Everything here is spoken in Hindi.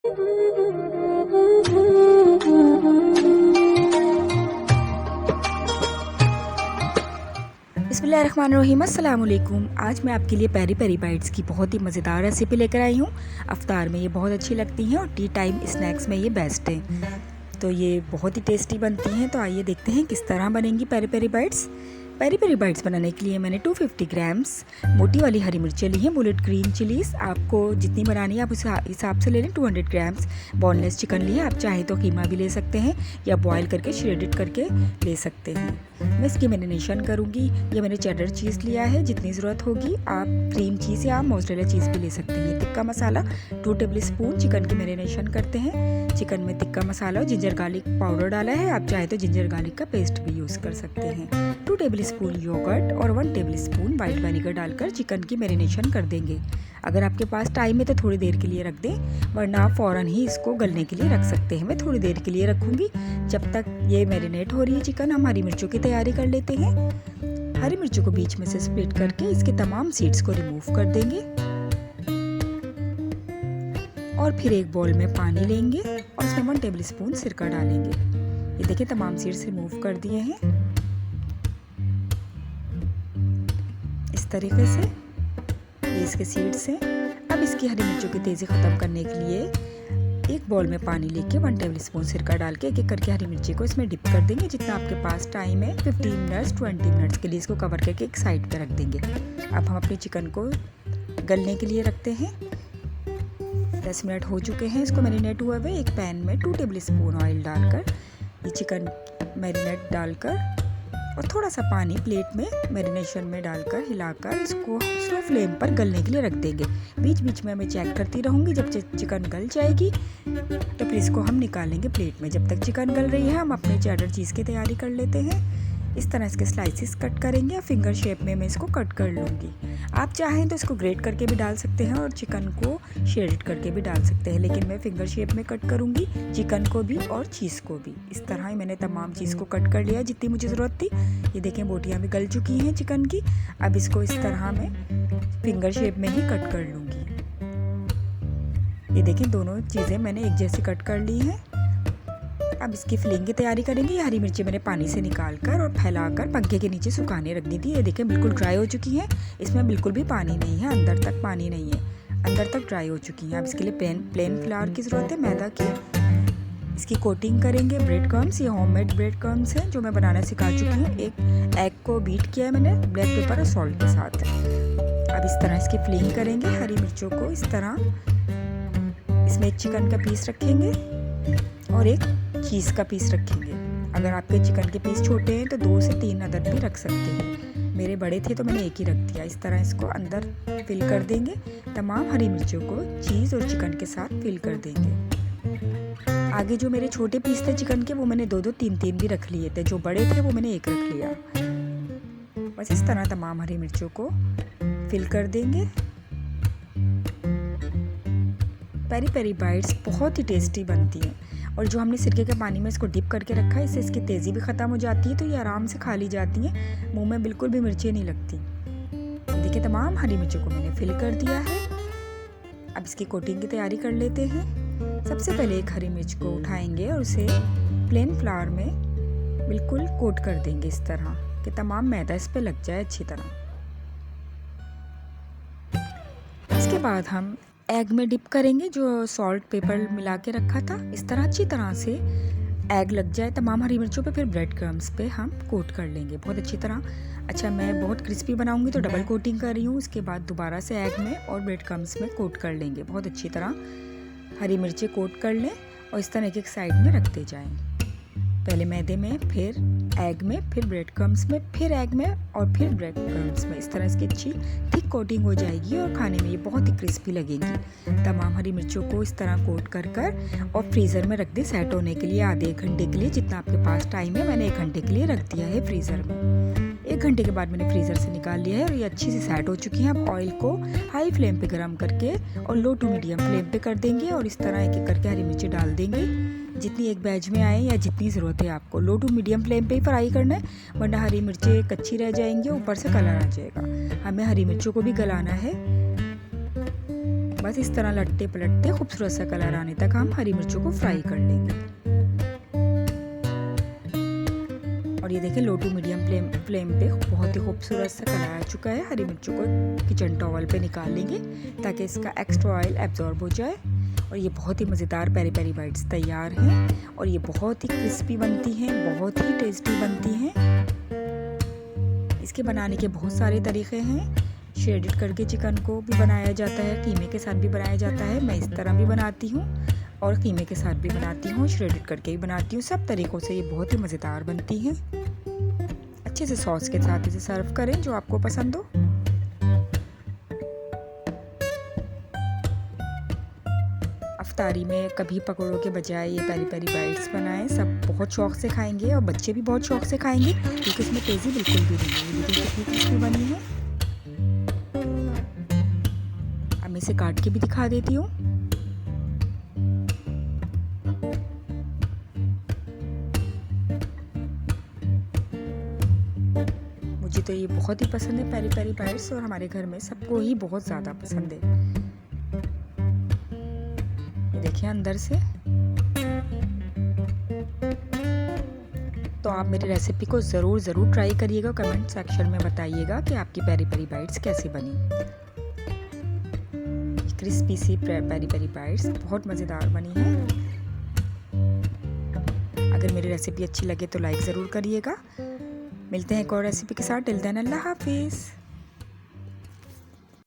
बिस्मिल्लाहिर्रहमानिर्रहीम। अस्सलाम वालेकुम। आज मैं आपके लिए पेरी पेरी बाइट्स की बहुत ही मज़ेदार रेसिपी लेकर आई हूँ। अफ्तार में ये बहुत अच्छी लगती हैं और टी टाइम स्नैक्स में ये बेस्ट हैं। तो ये बहुत ही टेस्टी बनती हैं। तो आइए देखते हैं किस तरह बनेंगी peri peri bites. Peri peri bites बनाने के लिए मैंने 250 ग्राम्स मोटी वाली हरी मिर्चें ली हैं, बुलेट ग्रीन चिलीज़। आपको जितनी बनानी है आप उस हिसाब से ले लें। 200 ग्राम्स बोनलेस चिकन लिया, आप चाहें तो कीमा भी ले सकते हैं या बॉयल करके श्रेडेड करके ले सकते हैं। मैं इसकी मैरिनेशन करूँगी। ये मैंने चेडर चीज़ लिया है, जितनी ज़रूरत होगी। आप क्रीम चीज़ या मोज़रेला चीज़ भी ले सकते हैं। Tikka masala 2 table spoon chicken की मैरिनेशन करते हैं। चिकन में टिक्का मसाला और जिंजर गार्लिक पाउडर डाला है, आप चाहे तो जिंजर गार्लिक का पेस्ट भी यूज़ कर सकते हैं। 2 टेबल स्पून योगर्ट और 1 टेबल स्पून वाइट विनेगर डालकर चिकन की मैरिनेशन कर देंगे। अगर आपके पास टाइम है तो थोड़ी देर के लिए रख दें, वरना आप फ़ौरन ही इसको गलने के लिए रख सकते हैं। मैं थोड़ी देर के लिए रखूँगी। जब तक ये मैरिनेट हो रही है चिकन, हम हरी मिर्चों की तैयारी कर लेते हैं। हरी मिर्चों को बीच में से स्प्लिट करके इसके तमाम सीड्स को रिमूव कर देंगे और फिर एक बाउल में पानी लेंगे और उसमें 1 टेबल स्पून सिरका डालेंगे। ये देखिए तमाम सीड्स रिमूव कर दिए हैं इस तरीके से। ये इसके सीड्स हैं। अब इसकी हरी मिर्चों की तेज़ी ख़त्म करने के लिए एक बाउल में पानी लेके 1 टेबल स्पून सिरका डाल के एक एक करके हरी मिर्ची को इसमें डिप कर देंगे। जितना आपके पास टाइम है 15 मिनट्स 20 मिनट्स के लिए इसको कवर करके एक साइड पे रख देंगे। अब हम अपने चिकन को गलने के लिए रखते हैं। 10 मिनट हो चुके हैं इसको मैरिनेट हुए हुए। एक पैन में 2 टेबल स्पून ऑयल डालकर ये चिकन मैरिनेट डालकर और थोड़ा सा पानी प्लेट में मैरिनेशन में डालकर हिलाकर इसको स्लो फ्लेम पर गलने के लिए रख देंगे। बीच बीच में मैं चेक करती रहूँगी। जब चिकन गल जाएगी तो फिर इसको हम निकालेंगे प्लेट में। जब तक चिकन गल रही है हम अपने चेडर चीज़ की तैयारी कर लेते हैं। इस तरह इसके स्लाइसिस कट करेंगे। फिंगर शेप में मैं इसको कट कर लूँगी। आप चाहें तो इसको ग्रेट करके भी डाल सकते हैं और चिकन को शेडेड करके भी डाल सकते हैं, लेकिन मैं फिंगर शेप में कट करूँगी चिकन को भी और चीज़ को भी। इस तरह ही मैंने तमाम चीज़ को कट कर लिया जितनी मुझे ज़रूरत थी। ये देखें बोटियाँ भी गल चुकी हैं चिकन की। अब इसको इस तरह मैं फिंगर शेप में ही कट कर लूँगी। ये देखें दोनों चीज़ें मैंने एक जैसी कट कर ली हैं। अब इसकी फिलिंग की तैयारी करेंगे। ये हरी मिर्ची मैंने पानी से निकालकर और फैलाकर पंखे के नीचे सुखाने रख दी थी। ये देखें बिल्कुल ड्राई हो चुकी हैं। इसमें बिल्कुल भी पानी नहीं है, अंदर तक पानी नहीं है, अंदर तक ड्राई हो चुकी हैं। अब इसके लिए प्लेन फ्लावर की ज़रूरत है, मैदा की। इसकी कोटिंग करेंगे ब्रेड क्रम्स। ये होममेड ब्रेड क्रम्स हैं जो मैं बनाना सिखा चुकी हूँ। एक एग को बीट किया है मैंने ब्लैक पेपर और सॉल्ट के साथ। अब इस तरह इसकी फिलिंग करेंगे। हरी मिर्चों को इस तरह इसमें एक चिकन का पीस रखेंगे और एक चीज़ का पीस रखेंगे। अगर आपके चिकन के पीस छोटे हैं तो 2 से 3 अदद भी रख सकते हैं। मेरे बड़े थे तो मैंने एक ही रख दिया। इस तरह इसको अंदर फिल कर देंगे। तमाम हरी मिर्चों को चीज़ और चिकन के साथ फिल कर देंगे। आगे जो मेरे छोटे पीस थे चिकन के वो मैंने 2-2 3-3 भी रख लिए थे। जो बड़े थे वो मैंने एक रख लिया। बस इस तरह तमाम हरी मिर्चों को फिल कर देंगे। पेरी पेरी बाइट्स बहुत ही टेस्टी बनती हैं और जो हमने सिरके के पानी में इसको डिप करके रखा है, इससे इसकी तेज़ी भी ख़त्म हो जाती है। तो ये आराम से खा ली जाती हैं, मुंह में बिल्कुल भी मिर्चें नहीं लगती। देखिए तमाम हरी मिर्चों को मैंने फिल कर दिया है। अब इसकी कोटिंग की तैयारी कर लेते हैं। सबसे पहले एक हरी मिर्च को उठाएंगे और उसे प्लेन फ्लावर में बिल्कुल कोट कर देंगे इस तरह कि तमाम मैदा इस पर लग जाए अच्छी तरह। इसके बाद हम एग में डिप करेंगे जो सॉल्ट पेपर मिला के रखा था। इस तरह अच्छी तरह से एग लग जाए तमाम हरी मिर्चों पे। फिर ब्रेड क्रम्स पे हम कोट कर लेंगे बहुत अच्छी तरह। अच्छा मैं बहुत क्रिस्पी बनाऊंगी तो डबल कोटिंग कर रही हूँ। उसके बाद दोबारा से एग में और ब्रेड क्रम्स में कोट कर लेंगे बहुत अच्छी तरह। हरी मिर्चें कोट कर लें और इस तरह एक साइड में रखते जाएं। पहले मैदे में, फिर एग में, फिर ब्रेड क्रम्स में, फिर एग में और फिर ब्रेड क्रम्स में। इस तरह इसकी अच्छी थिक कोटिंग हो जाएगी और खाने में ये बहुत ही क्रिस्पी लगेगी। तमाम हरी मिर्चों को इस तरह कोट कर और फ्रीज़र में रख दें सेट होने के लिए आधे 1 घंटे के लिए। जितना आपके पास टाइम है मैंने 1 घंटे के लिए रख दिया है फ्रीज़र में। 1 घंटे के बाद मैंने फ्रीज़र से निकाल लिया है और ये अच्छी से सेट हो चुकी हैं। अब ऑयल को हाई फ्लेम पे गरम करके और लो टू मीडियम फ्लेम पे कर देंगे और इस तरह एक एक करके हरी मिर्ची डाल देंगे जितनी एक बैच में आए या जितनी ज़रूरत है आपको। लो टू मीडियम फ्लेम पे ही फ्राई करना है, वरना हरी मिर्चें कच्ची रह जाएंगी, ऊपर से कलर आ जाएगा। हमें हरी मिर्चों को भी गलाना है। बस इस तरह लटते पलटते खूबसूरत सा कलर आने तक हम हरी मिर्चों को फ्राई कर लेंगे। और ये देखें लो टू मीडियम फ्लेम पे बहुत ही खूबसूरत सा कलर आ चुका है। हरी मिर्चों को किचन टॉवल पे निकाल लेंगे ताकि इसका एक्स्ट्रा ऑयल एब्जॉर्ब हो जाए। और ये बहुत ही मज़ेदार पेरी पेरी बाइट्स तैयार हैं और ये बहुत ही क्रिस्पी बनती हैं, बहुत ही टेस्टी बनती हैं। इसके बनाने के बहुत सारे तरीक़े हैं। श्रेडेड करके चिकन को भी बनाया जाता है, कीमे के साथ भी बनाया जाता है। मैं इस तरह भी बनाती हूँ और कीमे के साथ भी बनाती हूँ, श्रेडेड करके भी बनाती हूँ। सब तरीक़ों से ये बहुत ही मज़ेदार बनती हैं। अच्छे से सॉस के साथ इसे सर्व करें जो आपको पसंद हो। अफ्तारी में कभी पकौड़ों के बजाय ये पेरी पेरी बाइट्स बनाएं। सब बहुत शौक़ से खाएंगे और बच्चे भी बहुत शौक़ से खाएंगे क्योंकि इसमें तेज़ी बिल्कुल भी नहीं है। देखिए कितनी क्रिस्पी बनी है। अब मैं इसे काट के भी दिखा देती हूँ। मुझे तो ये बहुत ही पसंद है पेरी पेरी बाइट्स और हमारे घर में सबको ही बहुत ज़्यादा पसंद है। देखिए अंदर से। तो आप मेरी रेसिपी को ज़रूर ट्राई करिएगा। कमेंट सेक्शन में बताइएगा कि आपकी पेरी पेरी बाइट्स कैसी बनी। क्रिस्पी सी पेरी पेरी बाइट्स बहुत मज़ेदार बनी है। अगर मेरी रेसिपी अच्छी लगे तो लाइक ज़रूर करिएगा। मिलते हैं एक और रेसिपी के साथ। टिल देन अल्लाह हाफिज़।